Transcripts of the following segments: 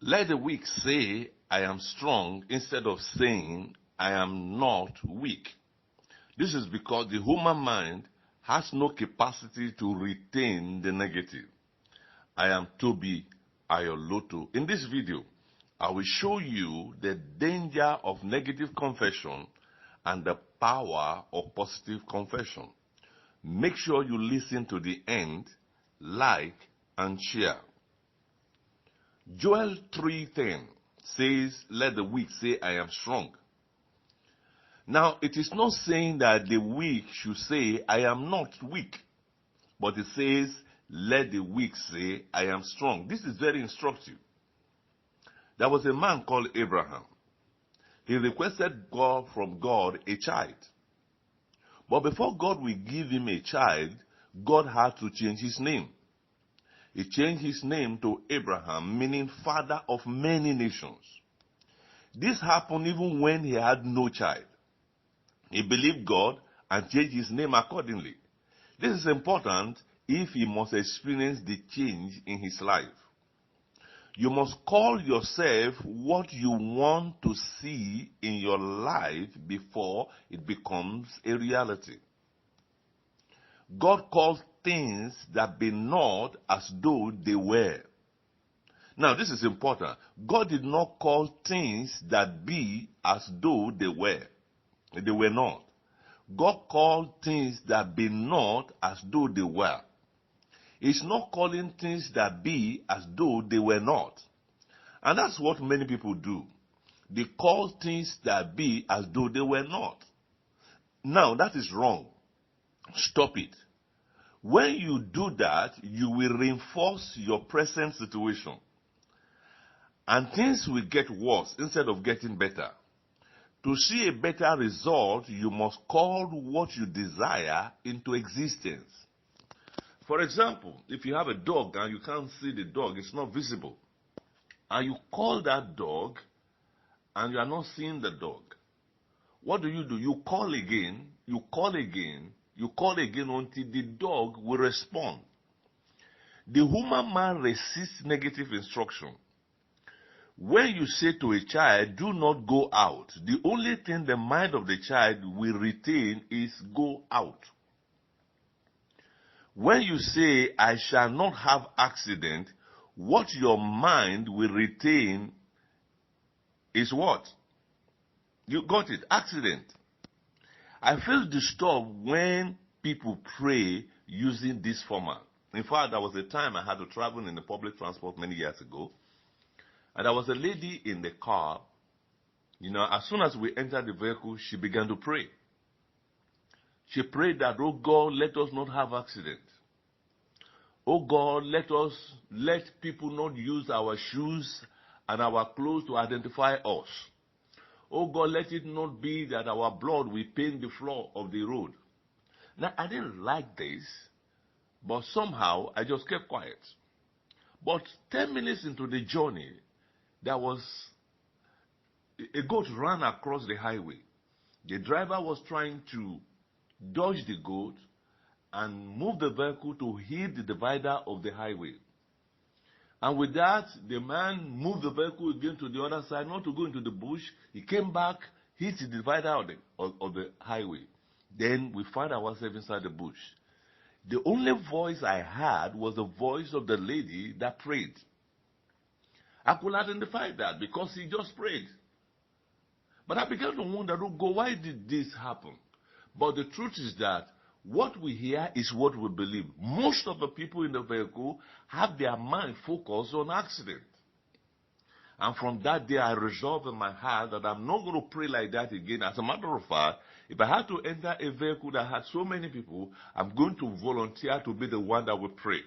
Let the weak say, I am strong, instead of saying, I am not weak. This is because the human mind has no capacity to retain the negative. I am Toby Ayoloto. In this video, I will show you the danger of negative confession and the power of positive confession. Make sure you listen to the end, like, and share. Joel 3:10 says, let the weak say, I am strong. Now, it is not saying that the weak should say, I am not weak. But it says, let the weak say, I am strong. This is very instructive. There was a man called Abraham. He requested from God a child. But before God will give him a child, God had to change his name. He changed his name to Abraham, meaning father of many nations. This happened even when he had no child. He believed God and changed his name accordingly. This is important if he must experience the change in his life. You must call yourself what you want to see in your life before it becomes a reality. God calls things that be not as though they were. Now, this is important. God did not call things that be as though they were. They were not. God called things that be not as though they were. He's not calling things that be as though they were not. And that's what many people do. They call things that be as though they were not. Now, that is wrong. Stop it. When you do that, you will reinforce your present situation. And things will get worse instead of getting better. To see a better result, you must call what you desire into existence. For example, if you have a dog and you can't see the dog, it's not visible. And you call that dog and you are not seeing the dog. What do? You call again, you call again, you call again until the dog will respond. The human mind resists negative instruction. When you say to a child, do not go out, the only thing the mind of the child will retain is go out. When you say, I shall not have accident, what your mind will retain is what? You got it, accident. I feel disturbed when people pray using this format. In fact, there was a time I had to travel in the public transport many years ago. And there was a lady in the car. As soon as we entered the vehicle, she began to pray. She prayed that, oh God, let us not have accident. Oh God, let people not use our shoes and our clothes to identify us. Oh God, let it not be that our blood will paint the floor of the road. Now, I didn't like this, but somehow I just kept quiet. But 10 minutes into the journey, there was a goat ran across the highway. The driver was trying to dodge the goat and move the vehicle to hit the divider of the highway. And with that, the man moved the vehicle again to the other side, not to go into the bush. He came back, hit the divider of the highway. Then we found ourselves inside the bush. The only voice I heard was the voice of the lady that prayed. I could identify that because he just prayed. But I began to wonder, oh God, why did this happen? But the truth is that what we hear is what we believe. Most of the people in the vehicle have their mind focused on accident. And from that day, I resolved in my heart that I'm not going to pray like that again. As a matter of fact, if I had to enter a vehicle that had so many people, I'm going to volunteer to be the one that will pray.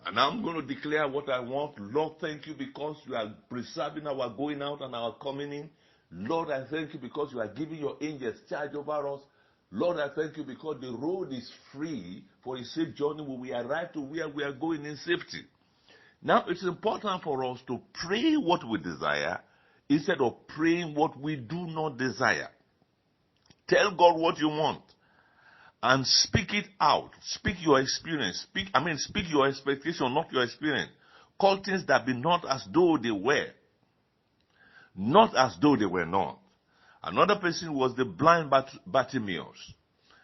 And I'm going to declare what I want. Lord, thank you because you are preserving our going out and our coming in. Lord, I thank you because you are giving your angels charge over us. Lord, I thank you because the road is free for a safe journey when we arrive to where we are going in safety. Now, it's important for us to pray what we desire instead of praying what we do not desire. Tell God what you want and speak it out. Speak your experience. Speak your expectation, not your experience. Call things that be not as though they were. Not as though they were not. Another person was the blind Bartimaeus.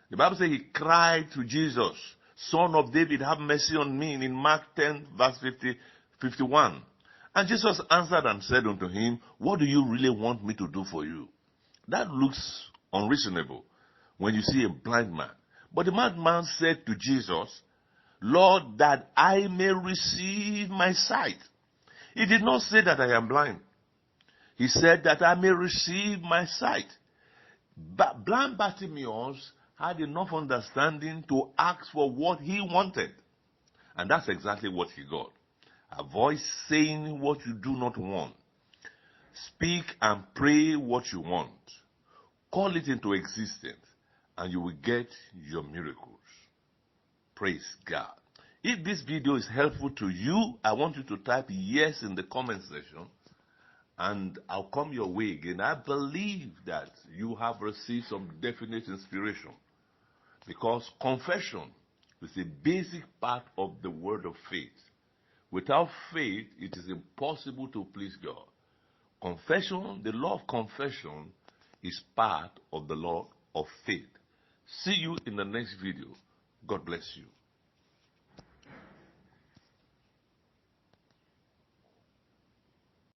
The Bible says he cried to Jesus, Son of David, have mercy on me, in Mark 10, verse 51. And Jesus answered and said unto him, what do you really want me to do for you? That looks unreasonable when you see a blind man. But the madman said to Jesus, Lord, that I may receive my sight. He did not say that I am blind. He said that I may receive my sight. But blind Bartimaeus had enough understanding to ask for what he wanted. And that's exactly what he got. Avoid saying what you do not want. Speak and pray what you want. Call it into existence, and you will get your miracles. Praise God. If this video is helpful to you, I want you to type yes in the comment section, and I'll come your way again. I believe that you have received some definite inspiration, because confession is a basic part of the word of faith. Without faith, it is impossible to please God. Confession, the law of confession, is part of the law of faith. See you in the next video. God bless you.